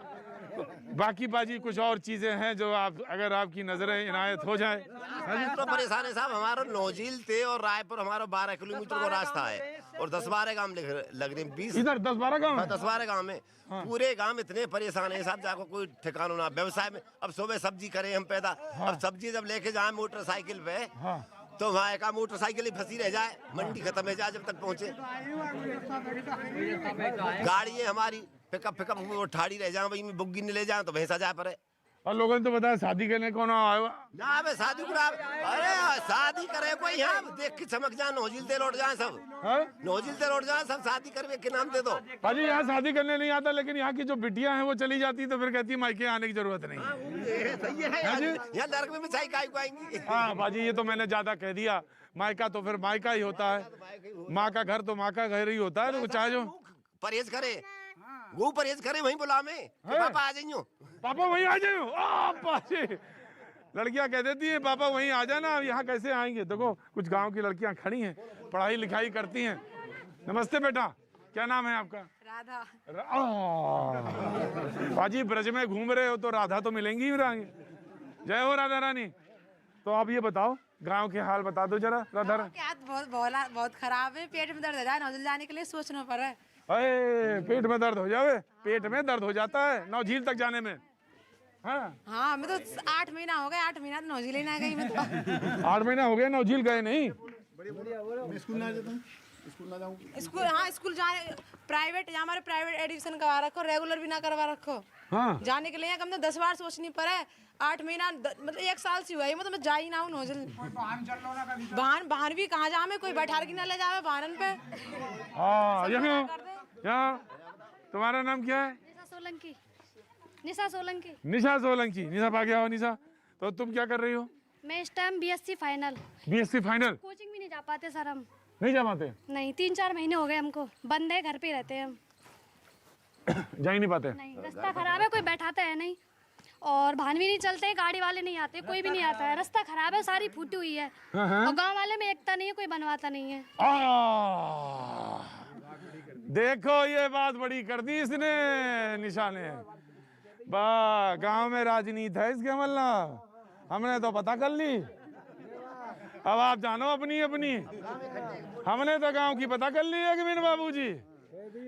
बाकी बाजी कुछ और चीजें हैं जो अगर आपकी नजरें इनायत हो जाए। तो परेशान है साहब, हमारा नौजील थे और रायपुर हमारा 12 किलोमीटर का रास्ता है और 10-12 गांव लग रहे हैं। 20 इधर 10-12 गांव, 10-12 गांव में पूरे गांव इतने परेशान है साहब, जाको कोई ठिकाना ना। व्यवसाय में अब सुबह सब्जी करें हम पैदा, अब सब्जी जब लेके जाए मोटरसाइकिल पे तो वहाँ एक मोटरसाइकिल ही फंसी रह जाए, मंडी खत्म हो जाए जब तक पहुँचे। गाड़ी है हमारी पिकअप वो ठाड़ी रह जाए, वही में बुग्गी नहीं ले जाए तो भैंसा जाए पड़े। और लोगों ने तो बताया शादी करने कौन आया ना बे शादी को, अरे शादी करे कोई यहाँ देख के चमक जाए, नौजिल ते लौट जाए सब, नौजिल ते लौट जाए सब, शादी करवे के नाम दे दो। भाजी यहाँ शादी करने नहीं आता, लेकिन यहाँ की जो बिटियां हैं वो चली जाती तो फिर कहती है मायके आने की जरूरत नहीं है। यहाँ नरक में मिठाई खाई पाएंगी। हाँ बाजी ये तो मैंने ज्यादा कह दिया, मायका तो फिर मायका ही होता है, माँ का घर तो माँ का घर ही होता है। तो चाहे जो परहेज करे वो परहेज करे वहीं बुला में पापा आ जाइयो, पापा वहीं आ जाओ। लड़कियां कह देती है पापा वहीं आ जाना, यहाँ कैसे आएंगे। देखो कुछ गांव की लड़कियां खड़ी हैं, पढ़ाई लिखाई करती हैं। नमस्ते बेटा, क्या नाम है आपका? राधा। बाजी ब्रज में घूम रहे हो तो राधा तो मिलेंगी ही रहेंगे। जय हो राधा रानी। तो आप ये बताओ गांव के हाल बता दो जरा राधा रानी। बहुत खराब है, पेट में दर्द हो जाए, नौजिल जाने के लिए सोचना पड़ रहा है। अरे पेट में दर्द हो जावे, पेट में दर्द हो जाता है नौझील तक जाने में। हाँ मैं तो 8 महीना हो गए, 8 महीना तो नौझील ही ना गई मैं तो। 8 महीना हो गए नौझील गए नहीं। स्कूल हाँ स्कूल जाने प्राइवेट, हमारे प्राइवेट एडमिशन करवा रखो, रेगुलर भी ना करवा रखो। हाँ। जाने के लिए कम तो 10 बार सोचनी पड़े। 8 महीना मतलब 1 साल से हुआ है, मतलब मैं जा ही ना हूँ नौजिल। वाहन भी कहाँ जा, मैं कोई बैठा के ना ले जावे वाहन पे। यहाँ तुम्हारा नाम क्या है? निशा सोलंकी। निशा सोलंकी। निशा पा गया हो निशा। तो तुम क्या कर रही हो? मैं इस time BSc final. BSc final? Coaching भी नहीं जा पाते सर हम। नहीं जा पाते? नहीं, 3-4 महीने हो गए हमको, बंद है, घर पे रहते हैं हम। जा ही नहीं पाते? नहीं, रास्ता खराब है, कोई बैठाता है नहीं, और वाहन भी नहीं चलते, गाड़ी वाले नहीं आते, कोई भी नहीं आता है, रास्ता खराब है, सारी फूटी हुई है। और गाँव वाले में एकता नहीं है, कोई बनवाता नहीं है। देखो ये बात बड़ी कर दी इसने, निशा ने। वाह गांव में राजनीति है इसके मतलब, हमने तो पता कर ली। अब आप जानो अपनी अपनी, हमने तो गांव की पता कर ली है कि मीन बाबूजी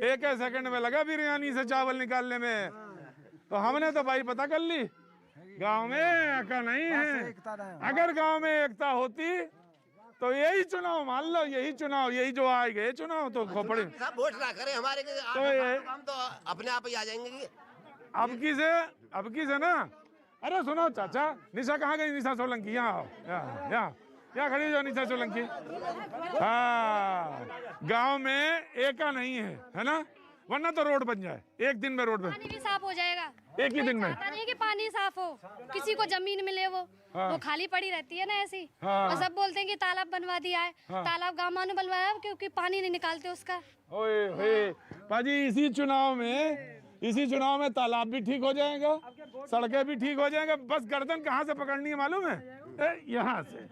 1 सेकंड में लगा बिरयानी से चावल निकालने में, तो हमने तो भाई पता कर ली गांव में एकता नहीं है। अगर गांव में एकता होती तो यही चुनाव मान लो, यही चुनाव, यही जो आए गए चुनाव तो खोपड़े वोट ना करें हमारे तो हम तो अपने आप ही आ जाएंगे। अब की से ना। अरे सुनो चाचा, निशा कहाँ गई? निशा सोलंकी यहाँ खड़ी जो निशा सोलंकी। हाँ गांव में एका नहीं है ना, वरना तो रोड बन जाए, एक दिन में रोड बन, पानी भी साफ हो जाएगा एक ही दिन में। नहीं कि पानी साफ हो, किसी को जमीन मिले वो खाली पड़ी रहती है ना ऐसी। हाँ। और सब बोलते हैं कि तालाब बनवा दिया है। हाँ। तालाब गाँव में बनवाया क्योंकि पानी नहीं निकालते उसका। ओए पाजी इसी चुनाव में तालाब भी ठीक हो जाएगा, सड़कें भी ठीक हो जाएंगे। बस गर्दन कहाँ से पकड़नी है मालूम है? यहाँ से।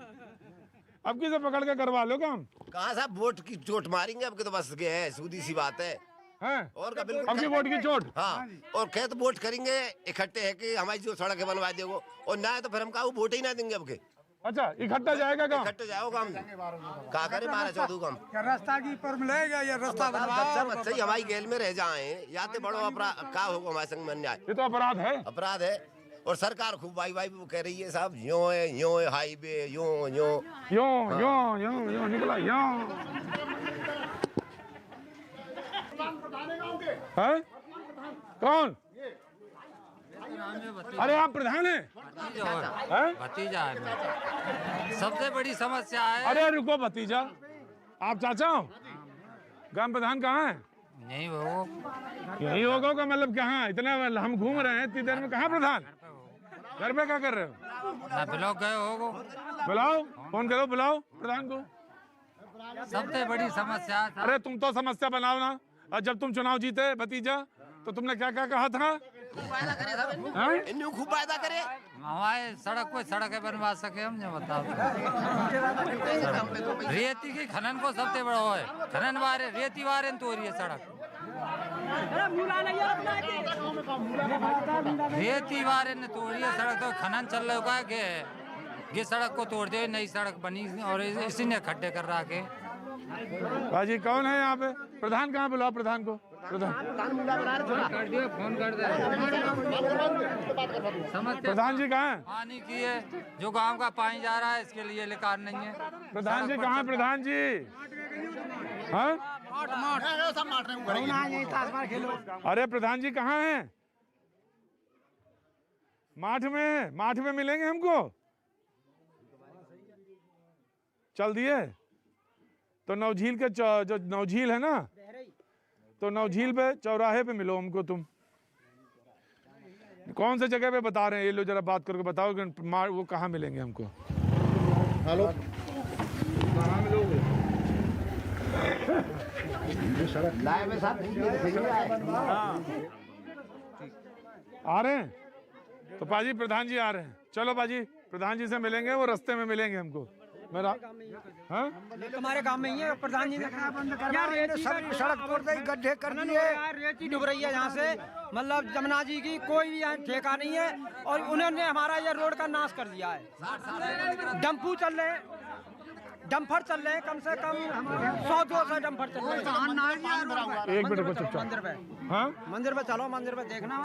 अब किसे पकड़ के करवा लो काम। कहाँ साहब वोट की चोट मारेंगे अब के तो बस गए है, सीधी सी बात है। और का बिल्कुल अब की वोट की चोट। हाँ, और कहे तो वोट करेंगे इकट्ठे है कि हमारी जो सड़कें बनवा देगो, और ना है तो फिर हम कहा वोट ही ना देंगे अब के। अच्छा, इकट्ठा जाएगा काम, इकट्ठे जाओ काम, कहा करे मारा चौधू काम। रास्ता की पर मिलेगा ये रास्ता बनवाओ। अच्छा ही हमारी गेल में रह जाए, या तो बड़ो अपराध का होगा हमारे संग में अन्याय। ये तो अपराध है, अपराध है। और सरकार खूब वाई वो कह रही है साहब, यूं है हाईवे, यूं निकला है। कौन? अरे आप प्रधान हैं? भतीजा है। सबसे बड़ी समस्या है। अरे रुको भतीजा, आप चाचा हो? ग्राम प्रधान कहाँ है? नहीं वो यही होगा का मतलब कहाँ? इतना हम घूम रहे हैं इतनी देर में, कहाँ प्रधान? घर पे क्या कर रहे हो? ब्लॉक गए हो? बुलाओ, फोन करो, बुलाओ प्रधान को। सबसे बड़ी समस्या। अरे तुम तो समस्या बनाओ ना। और जब तुम चुनाव जीते भतीजा तो तुमने क्या क्या कहा था? खूब वायदा करे हमारे सड़कें बनवा सके, हम जो बताओ। रेती की खनन को सबसे बड़ा है, खनन वारे रेती वारे तो हो रही है सड़क। रेती वारे ने तोड़ रही है सड़क, तो खनन चल रहा है ये सड़क को तोड़ दे, नई सड़क बनी और इसी ने खड्डे कर रहा के। बाजी कौन है यहाँ पे? प्रधान कहाँ? बुलाओ प्रधान को। प्रधान फोन कर दे। प्रधान जी कहाँ है? पानी की है, जो गांव का पानी जा रहा है इसके लिए लिकार नहीं है। प्रधान जी कहाँ? प्रधान जी हाँ? अरे प्रधान जी कहाँ हैं? माठ में मिलेंगे हमको। चल दिए तो नवझील के जो नवझील है ना, तो नवझील पे चौराहे पे मिलो हमको। तुम कौन से जगह पे बता रहे हैं? ये लो जरा बात करके बताओ कि वो कहाँ मिलेंगे हमको। हेलो, आ रहे हैं तो पाजी प्रधान जी आ रहे हैं। चलो पाजी प्रधान जी से मिलेंगे, वो रास्ते में मिलेंगे हमको। मेरा हाँ तुम्हारे काम में ही है। प्रधान जी ने कहा बंद कर यार, रेती सड़क तोड़ दी, गड्ढे कर दिए यार, रेती डूब रही है यहाँ से। मतलब जमुना जी की कोई भी यहाँ ठेका नहीं है, और उन्होंने हमारा ये रोड का नाश कर दिया है। डंपू चल रहे, डंपर चल रहे, कम से कम 100-200 डंपर चल रहे हैं। एक मिनट को चुपचाप। मंदिर पे, हाँ मंदिर पे चलो, मंदिर पे देखना।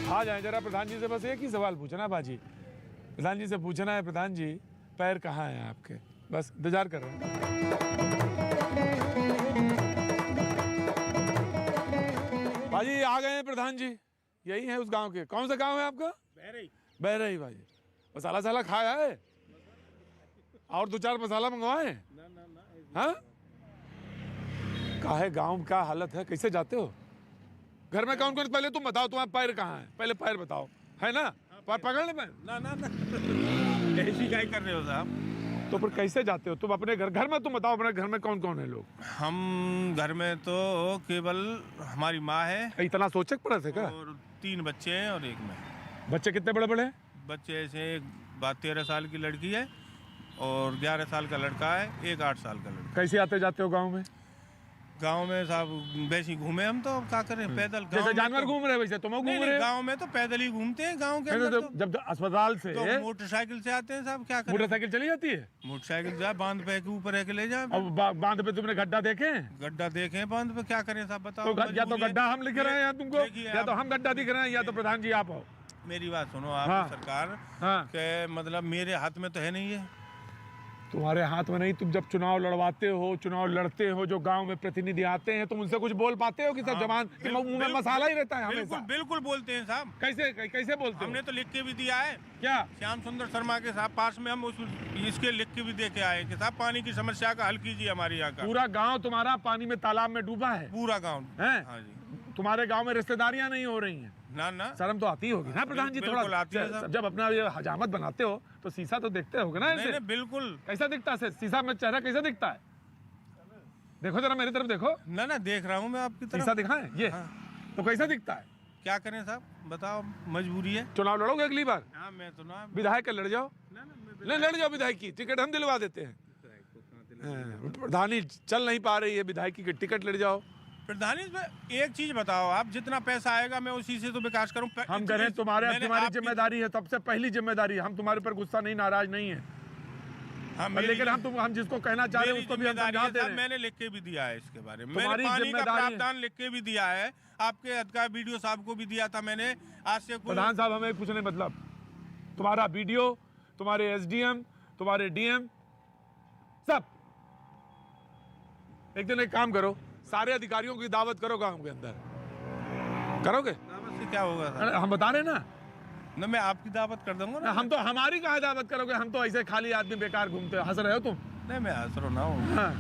आ जाए जरा प्रधान जी से। बस एक ही सवाल पूछना बाजी, प्रधान जी से पूछना है, प्रधान जी पैर कहाँ हैं आपके? बस इंतजार कर रहे हैं। बाजी आ गए हैं प्रधान जी, यही है उस गांव के। कौन सा गांव है आपका? बहरई बाजी। मसाला साला खाया है और 2-4 मसाला मंगवाए? हाँ काहे गांव का हालत है, कैसे जाते हो? घर में कौन कौन? पहले तुम बताओ तुम्हारा पैर कहाँ है, पहले पैर बताओ। है ना पकड़ ले पैर? ना ऐसी क्या कर रहे हो साहब? तो फिर कैसे जाते हो तुम अपने घर में? तुम बताओ अपने घर में कौन कौन है लोग? हम घर में तो केवल हमारी माँ है। इतना सोचे पड़े थे क्या? और 3 बच्चे हैं और एक मैं। बच्चे कितने बड़े बड़े? बच्चे ऐसे एक 13 साल की लड़की है और 11 साल का लड़का है, एक 8 साल का लड़का। कैसे आते जाते हो गाँव में? गांव में साहब वैसे घूमे हम तो, क्या करें, पैदल। जैसे जानवर घूम रहे वैसे तुम घूम रहे हो? गांव में तो पैदल ही घूमते हैं गांव के अंदर। तो जब अस्पताल से तो मोटरसाइकिल से आते हैं साहब, क्या करें? मोटरसाइकिल चली जाती है? मोटरसाइकिल जाए बांध पे के ऊपर है के ले जाए। अब बांध पे तुमने गड्ढा देखे? गड्ढा देखे बांध पे, क्या करें साहब बताओ? तो या तो गड्ढा हम लिख रहे हैं या तुमको, या तो हम गड्ढा दिख रहे हैं, या तो प्रधान जी आप हो। मेरी बात सुनो आप। हाँ। सरकार हाँ। के मतलब मेरे हाथ में तो है नहीं है। तुम्हारे हाथ में नहीं। तुम जब चुनाव लड़वाते हो, चुनाव लड़ते हो, जो गांव में प्रतिनिधि आते हैं, तुम उनसे कुछ बोल पाते हो कि सब जवान मुंह में मसाला ही रहता है हमेशा? बिल्कुल बोलते हैं साहब। कैसे बोलते हो? हमने तो लिख के भी दिया है। क्या? श्याम सुंदर शर्मा के साथ पास में हम इसके लिख के भी दे के आए कि साहब पानी की समस्या का हल कीजिए हमारे यहाँ का। पूरा गाँव तुम्हारा पानी में, तालाब में डूबा है? पूरा गाँव है। हाँ जी। तुम्हारे गाँव में रिश्तेदारियाँ नहीं हो रही हैं? ना शर्म तो आती होगी ना प्रधान जी? थोड़ा जब अपना ये हजामत बनाते हो तो शीशा तो देखते होगे ना? नहीं, बिल्कुल। कैसा दिखता है शीशा में? चेहरा कैसा दिखता है? देखो जरा मेरी तरफ देखो। ना देख रहा हूँ मैं आपकी तरफ। शीशा दिखाएं ये? तो कैसा दिखता है? क्या करें साहब, बताओ, मजबूरी है। चुनाव लड़ोगे अगली बार? हाँ, मैं तो ना विधायक लड़ जाओ। नहीं, लड़ जाओ विधायक की टिकट हम दिलवा देते हैं। प्रधानी चल नहीं पा रही है, विधायक की टिकट लड़ जाओ। प्रधानी एक चीज बताओ, आप जितना पैसा आएगा मैं उसी से तो विकास करूं। हम करें तुम्हारी जिम्मेदारी है, सबसे पहली जिम्मेदारी है। हम तुम्हारे पर गुस्सा नहीं, नाराज नहीं है। लेकिन हम जिसको कहना चाह रहे हैं उसको भी हम समझाते हैं। मैंने लिख के भी दिया है इसके बारे में। मैंने पानी का प्रावधान लिख के भी दिया है, आपके अधिकार वीडियो साहब को भी दिया था मैंने। आज से प्रधान साहब हमें कुछ नहीं, मतलब तुम्हारा वीडियो, तुम्हारे SDM, तुम्हारे DM, सब एक दिन एक काम करो, सारे अधिकारियों की दावत करो गांव के अंदर। करोगे? दावत से क्या होगा? हम बता रहे ना। मैं आपकी दावत कर दूंगा ना। हम तो, हमारी कहाँ दावत करोगे? हम तो ऐसे खाली आदमी बेकार घूमते हो। हंस रहे हो तुम? नहीं, मैं हंस रहा हूँ। हाँ,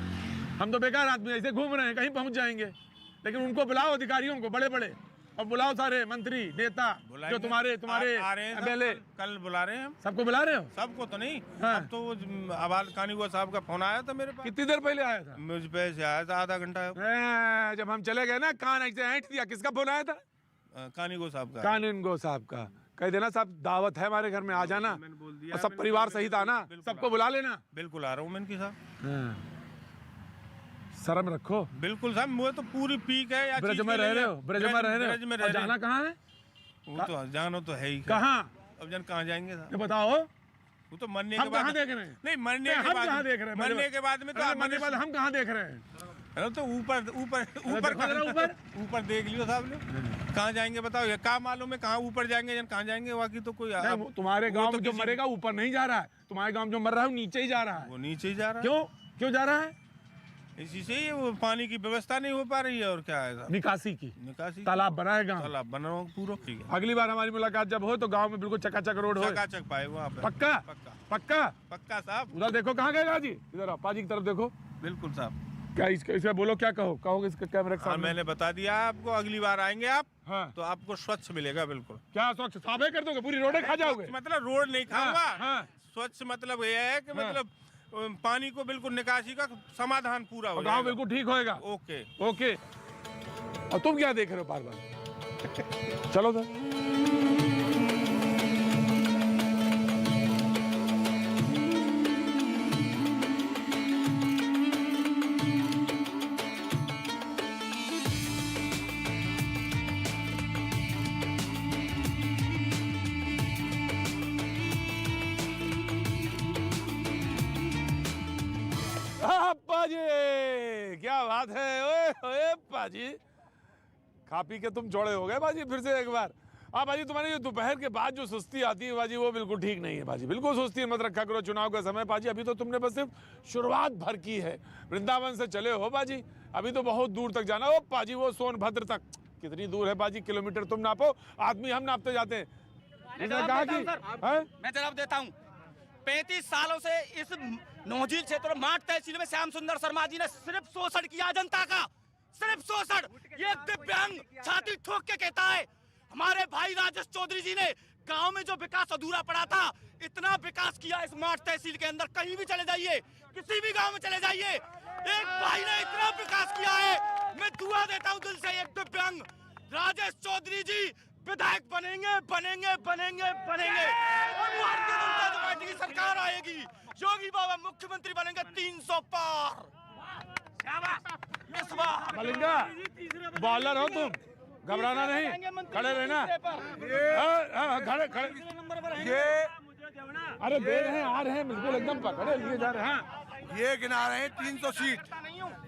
हम तो बेकार आदमी ऐसे घूम रहे हैं, कहीं पहुंच जाएंगे। लेकिन उनको बुलाओ, अधिकारियों को, बड़े बड़े, और बुलाओ सारे मंत्री नेता जो तुम्हारे MLA। कल बुला रहे हैं हम। सबको बुला रहे हो? सबको तो नहीं। अब तो आवाज कानीगो साहब का फोन आया था मेरे पास। कितनी देर पहले आया था? मुझ पे से आया था, आधा घंटा। जब हम चले गए ना, कान ऐसे ऐंठ दिया। किसका फोन आया था? कानीगो साहब का। कानीगो साहब का। कह देना साहब दावत है हमारे घर में, आ जाना। और सब परिवार सहित आना, सबको बुला लेना। बिल्कुल आ रहा हूँ मैं इनके साथ। शर्म रखो। बिल्कुल साहब, मुझे तो पूरी पीक है। ब्रज में रह रहे हो? ब्रज में रह रहे हो? और जाना कहाँ है? वो तो जानो तो है ही। कहाँ? अब जन कहाँ जाएंगे साहब? बताओ। वो तो मरने के बाद देख रहे हैं। नहीं, मरने के बाद कहाँ देख रहे हैं? मरने के बाद में तो मरने के बाद हम कहाँ देख रहे हैं? तो ऊपर देख लियो साहब ने। कहाँ जाएंगे बताओ? ये क्या मालूम है कहाँ ऊपर जाएंगे जन कहाँ जाएंगे? बाकी तो कोई तुम्हारे गाँव में जो मरेगा ऊपर नहीं जा रहा है। तुम्हारे गाँव जो मर रहा है नीचे ही जा रहा है। वो नीचे ही जा रहा है। क्यों जा रहा है? इसी से ही वो पानी की व्यवस्था नहीं हो पा रही है। और क्या है? निकासी तालाब बनाएगा। तालाब बना पूरा। ठीक है, अगली बार हमारी मुलाकात जब हो तो गांव में बिल्कुल चकाचक रोड हो। चकाचक पाएगा आप। पक्का? पक्का पक्का साहब। उधर देखो, कहाँ गए गाजी? इधर पाजी की तरफ देखो। बिल्कुल साहब। क्या इसमें बोलो, क्या कहोगे इसके कैमरे के सामने? मैंने बता दिया आपको, अगली बार आएंगे आप। हाँ। तो आपको स्वच्छ मिलेगा। बिल्कुल। क्या स्वच्छ? साफ कर दोगे? पूरी रोडें खा जाओगे? मतलब रोड नहीं खाऊंगा। स्वच्छ मतलब ये है कि मतलब पानी को बिल्कुल निकासी का समाधान पूरा हो, गाँव बिल्कुल ठीक होएगा। ओके। और तुम क्या देख रहे हो बार बार? चलो तो। क्या बात है? ओए पाजी, खा पी के तुम जोड़े हो गए बाजी फिर से एक बार। बाजी तुम्हारी दोपहर के बाद जो सुस्ती आती है बाजी, वो बिल्कुल ठीक नहीं है बाजी। बिल्कुल सुस्ती मत रखा करो चुनाव का समय बाजी। अभी तो तुमने बस सिर्फ शुरुआत भर की है। वृंदावन से चले हो बाजी, अभी तो बहुत दूर तक जाना हो बाजी। वो सोनभद्र तक कितनी दूर है बाजी? किलोमीटर तुम नापो, आदमी हम नापते जाते हैं। कहा कि मैं जवाब देता हूँ। 35 सालों से इस नौझील क्षेत्र माठ तहसील में श्याम सुंदर शर्मा जी ने सिर्फ शोषण किया जनता का, सिर्फ शोषण। ये दिव्यांग छाती ठोक के कहता है। हमारे भाई राजेश चौधरी जी ने गांव में जो विकास अधूरा पड़ा था, इतना विकास किया इस माठ तहसील के अंदर। कहीं भी चले जाइए, किसी भी गांव में चले जाइए, एक भाई ने इतना विकास किया है। मैं दुआ देता हूं दिल से, एक दिव्यांग राजेश चौधरी जी विधायक बनेंगे, बनेंगे, बनेंगे, बनेंगे। और भारतीय जनता पार्टी की सरकार आएगी, योगी बाबा मुख्यमंत्री बनेंगे 300 पार। मलिंगा, बॉलर हो तुम, घबराना नहीं, खड़े रहना। खड़े ये अरे दे रहे हैं, आ रहे हैं, बिल्कुल एकदम पकड़े लिए जा रहे हैं। ये गिना रहे हैं 300 सीट,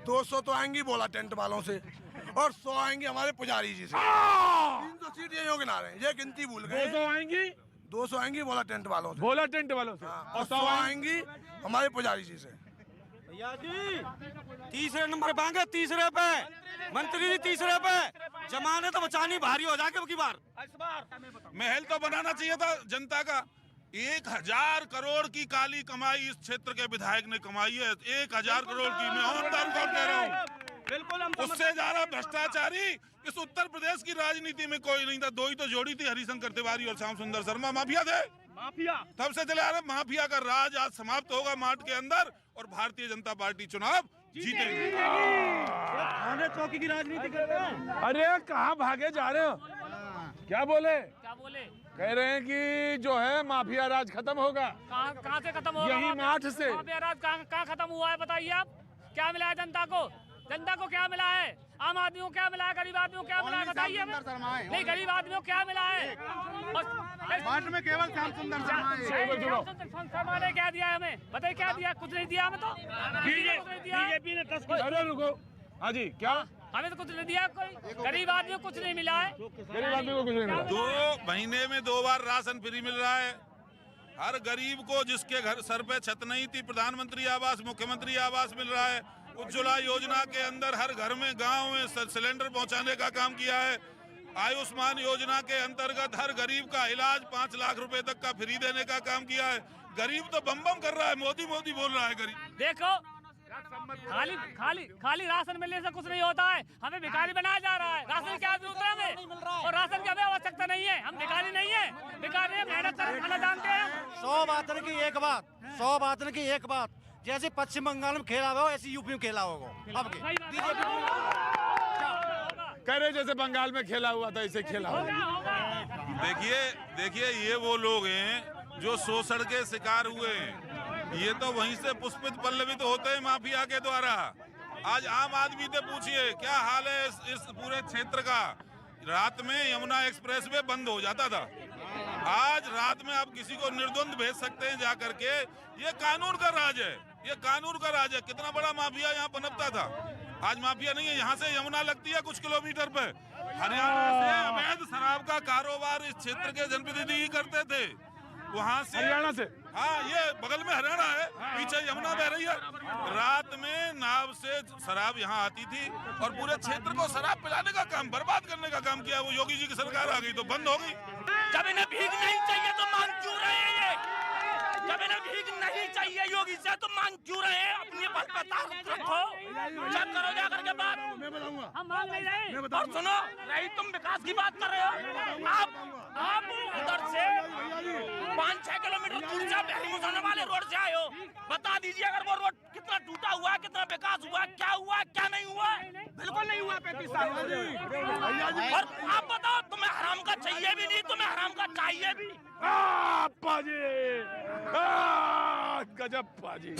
200 तो आएंगी बोला टेंट वालों से, और 100 आएंगी हमारे पुजारी जी से। 300 सीट ये गिना रहे हैं, ये गिनती भूल गए। 200 आएंगी, 200 आएंगी बोला टेंट वालों से। बोला टेंट वालों से। और 100 आएंगी हमारे पुजारी जी से। भैया जी तीसरे नंबर पे आएंगे, तीसरे पे मंत्री जी, तीसरे पे जमाने तो बचानी भारी हो जाएगी की बार। महल तो बनाना चाहिए था जनता का। 1000 करोड़ की काली कमाई इस क्षेत्र के विधायक ने कमाई है। 1000 करोड़ की, मैं ईमानदार को कह रहा हूँ। बिल्कुल उससे ज्यादा भ्रष्टाचारी इस उत्तर प्रदेश की राजनीति में कोई नहीं था। दो ही तो जोड़ी थी, हरिशंकर तिवारी और श्याम सुंदर शर्मा। माफिया थे, माफिया तब से चले आ रहे। माफिया का राज आज समाप्त होगा माठ के अंदर और भारतीय जनता पार्टी चुनाव जीतेगी। चौकी की राजनीति कर रहे हैं। अरे कहाँ भागे जा रहे हो? क्या बोले? कह रहे हैं कि जो है माफिया राज खत्म होगा। कहाँ से खत्म होगा? यही माठ से। माफिया राज कहाँ खत्म हुआ है बताइए आप? क्या मिला है जनता को? जनता को क्या मिला है? आम आदमी को क्या मिला है? गरीब आदमी को क्या मिला है बताइए हमें। नहीं, गरीब आदमी को क्या मिला है? माठ में केवल श्याम सुंदर शर्मा ने क्या दिया हमें? बताइए क्या दिया? कुछ नहीं दिया हमें तो। बीजेपी ने 10। अरे रुको, हाँ जी, क्या? हमें तो कुछ नहीं दिया। कोई गरीब आदमी को कुछ नहीं मिला है। गरीब आदमी को कुछ नहीं मिला। 2 महीने में 2 बार राशन फ्री मिल रहा है हर गरीब को। जिसके घर सर पे छत नहीं थी, प्रधानमंत्री आवास, मुख्यमंत्री आवास मिल रहा है। उज्ज्वला योजना के अंदर हर घर में, गांव में सिलेंडर पहुंचाने का काम किया है। आयुष्मान योजना के अंतर्गत हर गरीब का इलाज 5 लाख रुपए तक का फ्री देने का काम किया है। गरीब तो बम बम कर रहा है, मोदी मोदी बोल रहा है गरीब। देखो खाली राशन मिलने से कुछ नहीं होता है। हमें भिखारी बनाया जा रहा है। राशन की जरूरत है हमें, और राशन की हमें आवश्यकता नहीं है। हम भिखारी नहीं है, भिखारी है, मेहनत कर खाना जानते हैं। 100 बात की एक बात, 100 बात की एक बात। जैसे पश्चिम बंगाल में खेला हुआ ऐसे यूपी में खेला होगा। अब कह रहे जैसे बंगाल में खेला हुआ था ऐसे खेला हुआ। देखिए ये वो लोग हैं जो शोषण के शिकार हुए हैं। ये तो वहीं से पुष्पित पल्लवित होते हैं माफिया के द्वारा। आज आम आदमी से पूछिए क्या हाल है इस पूरे क्षेत्र का। रात में यमुना एक्सप्रेस वे बंद हो जाता था। आज रात में आप किसी को निर्द्वंद भेज सकते हैं जाकर के। ये कानून का राज है, ये कानून का राज है। कितना बड़ा माफिया यहाँ पनपता था, आज माफिया नहीं है। यहाँ से यमुना लगती है कुछ किलोमीटर पे। हरियाणा से अवैध शराब का कारोबार इस क्षेत्र के जनप्रतिनिधि ही करते थे। वहाँ से हरियाणा से, हाँ, ये बगल में हरियाणा है, पीछे यमुना बह रही है। रात में नाव से शराब यहाँ आती थी और पूरे क्षेत्र को शराब पिलाने का काम, बर्बाद करने का काम किया। वो योगी जी की सरकार आ गई तो बंद हो गई। जब इन्हें भीख नहीं चाहिए तो मांग क्यों रहे हैं ये? जब इन्हें भीख नहीं चाहिए योगी से तो मांग क्यों रहे हैं? अपनी बल पे ताकत रखो, चेक करो जाकर के बात। हम मांग नहीं रहे। और सुनो, रही तुम विकास की बात कर रहे हो। आप उधर से 5-6 किलोमीटर दूर से मुसलने वाले रोड से आए हो। बता दीजिए अगर वो रोड कितना टूटा हुआ है, कितना विकास हुआ, क्या हुआ, क्या नहीं हुआ? बिल्कुल नहीं हुआ 35 साल। और आप बताओ, तुम्हें हराम का चाहिए भी नहीं, तुम्हें हराम का चाहिए भी। पाजी, गजब पाजी।